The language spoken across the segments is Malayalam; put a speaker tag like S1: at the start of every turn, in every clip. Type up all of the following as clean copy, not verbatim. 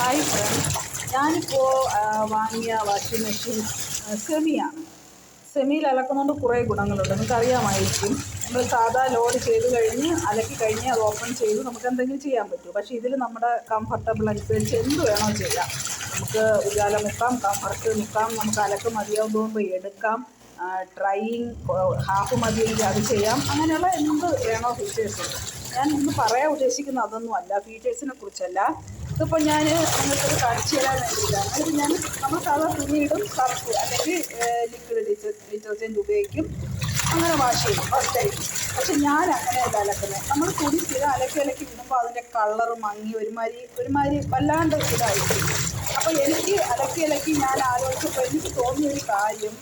S1: ഹായ് ഫ്രണ്ട്സ്, ഞാനിപ്പോൾ വാങ്ങിയ വാഷിംഗ് മെഷീൻ സെമിയാണ്. സെമിയിൽ അലക്കുന്നതുകൊണ്ട് കുറേ ഗുണങ്ങളുണ്ട്, നിങ്ങൾക്കറിയാമായിരിക്കും. നമ്മൾ സാധാ ലോഡ് ചെയ്ത് കഴിഞ്ഞ് അലക്കി കഴിഞ്ഞ് അത് ഓപ്പൺ ചെയ്ത് നമുക്ക് എന്തെങ്കിലും ചെയ്യാൻ പറ്റും. പക്ഷേ ഇതിൽ നമ്മുടെ കംഫർട്ടബിൾ അനുസരിച്ച് എന്ത് വേണോ ചെയ്യാം. നമുക്ക് ഉജാല മുക്കാം, കംഫർട്ട് മുക്കാം, നമുക്ക് അലക്ക് മതിയാവും തോന്നുമ്പോൾ എടുക്കാം, ഡ്രൈയിങ് ഹാഫ് മതിയെങ്കിൽ അത് ചെയ്യാം. അങ്ങനെയുള്ള എന്ത് വേണോ ഫീച്ചേഴ്സ്. ഞാൻ ഇന്ന് പറയാൻ ഉദ്ദേശിക്കുന്നത് അതൊന്നും അല്ല, ഫീച്ചേഴ്സിനെ കുറിച്ചല്ല. ഇതിപ്പോൾ ഞാൻ നിങ്ങൾക്കത് കാണിച്ചു തരാൻ വേണ്ടിയിട്ടാണ്. ഇത് ഞാൻ നമ്മൾ സാധാരണ തുണിയിടും, സർഫ് അല്ലെങ്കിൽ ലിക്വിഡ് ഡിറ്റർജൻറ്റ് ഉപയോഗിക്കും, അങ്ങനെ വാഷ് ചെയ്യും ഫസ്റ്റ് ടൈം. പക്ഷെ ഞാൻ അങ്ങനെയല്ല അലക്കുന്നത്. നമ്മൾ തുണി സ്ഥിരം അലക്കി ഇടുമ്പോൾ അതിൻ്റെ കളറ് മങ്ങി ഒരുമാതിരി വല്ലാണ്ട് ഇതായിരിക്കും. അപ്പോൾ എനിക്ക് അലക്കി ഞാൻ ആലോചിച്ചപ്പോൾ എനിക്ക് തോന്നിയൊരു കാര്യം,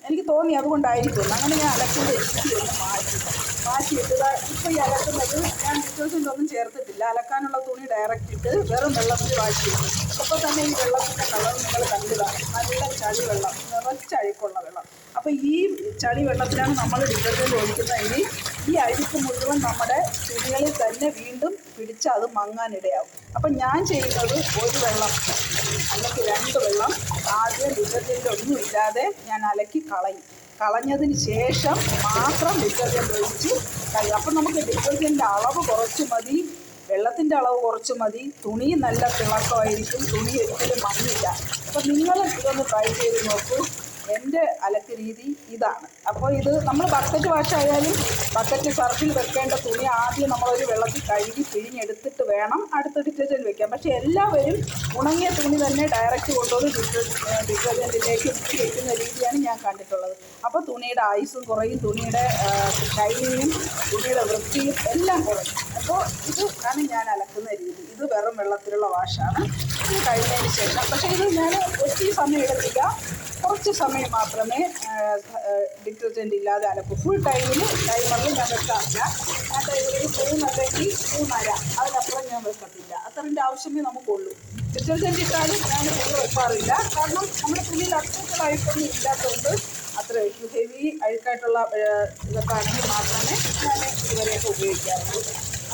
S1: എനിക്ക് തോന്നി അതുകൊണ്ടായിരിക്കും. അങ്ങനെ ഞാൻ അലക്കിൻ്റെ രീതി ഒന്ന് മാറ്റിയിട്ടത്. ഇപ്പോൾ ഈ അലക്കുന്നത് ഞാൻ ഡിറ്റർജൻ്റ് ഒന്നും ചേർത്തിട്ടില്ല. അലക്കാനുള്ള തുണി ഡയറക്റ്റ് ഇട്ട് വെറും വെള്ളത്തിൽ വാഷ് ചെയ്തു. അപ്പോൾ തന്നെ ഈ വെള്ളത്തിൻ്റെ കളർ നിങ്ങൾ കണ്ടതാണ്, നല്ല ചളി വെള്ളം, നിറച്ചഴുക്കുള്ള വെള്ളം. അപ്പോൾ ഈ ചളി വെള്ളത്തിലാണ് നമ്മൾ ഡിറ്റർജൻറ്റ് ഒഴിക്കുന്നതെങ്കിൽ ഈ അഴുക്ക് മുഴുവൻ നമ്മുടെ തുണികളിൽ തന്നെ വീണ്ടും പിടിച്ച് അത് മങ്ങാനിടയാവും. അപ്പം ഞാൻ ചെയ്യുന്നത് ഒരു വെള്ളം അല്ലെങ്കിൽ 2 വെള്ളം ആദ്യം ഡിറ്റർജൻറ്റ് ഒന്നും ഇല്ലാതെ ഞാൻ അലക്കി കളഞ്ഞതിന് ശേഷം മാത്രം ഡിറ്റർജൻറ്റ് ഒഴിച്ച് കഴിയും. അപ്പം നമുക്ക് ഡിറ്റർജൻറ്റിൻ്റെ അളവ് കുറച്ച് മതി, വെള്ളത്തിൻ്റെ അളവ് കുറച്ച് മതി, തുണി നല്ല തിളക്കമായിരിക്കും, തുണി ഒരിക്കലും മങ്ങില്ല. അപ്പം നിങ്ങൾ ഇതൊന്ന് ട്രൈ ചെയ്ത് നോക്കൂ. എൻ്റെ അലക്ക് രീതി ഇതാണ്. അപ്പോൾ ഇത് നമ്മൾ ബക്കറ്റ് വാഷായാലും ബക്കറ്റ് സർഫിൽ വെക്കേണ്ട തുണി ആദ്യം നമ്മളൊരു വെള്ളത്തിൽ കഴുകി പിഴിഞ്ഞെടുത്തിട്ട് വേണം അടുത്ത ഡിറ്റർജൻറ്റ് വെക്കാൻ. പക്ഷേ എല്ലാവരും ഉണങ്ങിയ തുണി തന്നെ ഡയറക്റ്റ് കൊണ്ടുപോയി ഡിറ്റർജൻറ്റിലേക്ക് മുക്കി വയ്ക്കുന്ന രീതിയാണ് ഞാൻ കണ്ടിട്ടുള്ളത്. അപ്പോൾ തുണിയുടെ ആയുസ്സും കുറയും, തുണിയുടെ ഷൈനിങ്ങും തുണിയുടെ വൃത്തിയും എല്ലാം കുറയും. അപ്പോൾ ഇത് ആണ് ഞാൻ അലക്കുന്ന രീതി. ഇത് വെറും വെള്ളത്തിലുള്ള വാഷാണ്. ഇത് കഴിഞ്ഞതിന് ശേഷം പക്ഷേ ഇത് ഞാൻ ഒത്തിരി സമയം എടുക്കില്ല, കുറച്ച് സമയം മാത്രമേ ഡിറ്റർജൻറ്റ് ഇല്ലാതെ അലക്കൂ. ഫുൾ ടൈമറിൽ ഞാൻ വെക്കാറില്ല. ആ ടൈമിൽ 3 അല്ലെങ്കിൽ 3.5 അതിനപ്പുറം ഞാൻ വെക്കത്തില്ല. അത്രൻ്റെ ആവശ്യമേ നമുക്കുള്ളൂ. ഡിറ്റർജൻറ്റ് ഇട്ടാലും ഞാൻ കൂടുതൽ വെക്കാറില്ല, കാരണം നമ്മുടെ തുണിയിൽ അത്രയ്ക്കുള്ളായിട്ടൊന്നും ഇല്ലാത്തതുകൊണ്ട് അത്ര വയ്ക്കും. ഹെവി അഴുക്കായിട്ടുള്ള ഇതൊക്കെ ആണെങ്കിൽ മാത്രമേ ഞാൻ ഇതുവരെയൊക്കെ ഉപയോഗിക്കാറുള്ളൂ.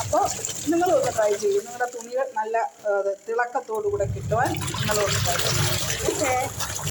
S1: അപ്പോൾ നിങ്ങളൊന്ന് ട്രൈ ചെയ്യും. നിങ്ങളുടെ തുണികൾ നല്ല തിളക്കത്തോടു കൂടെ കിട്ടുവാൻ നിങ്ങളൊന്ന് ട്രൈ ചെയ്യും. ഓക്കേ.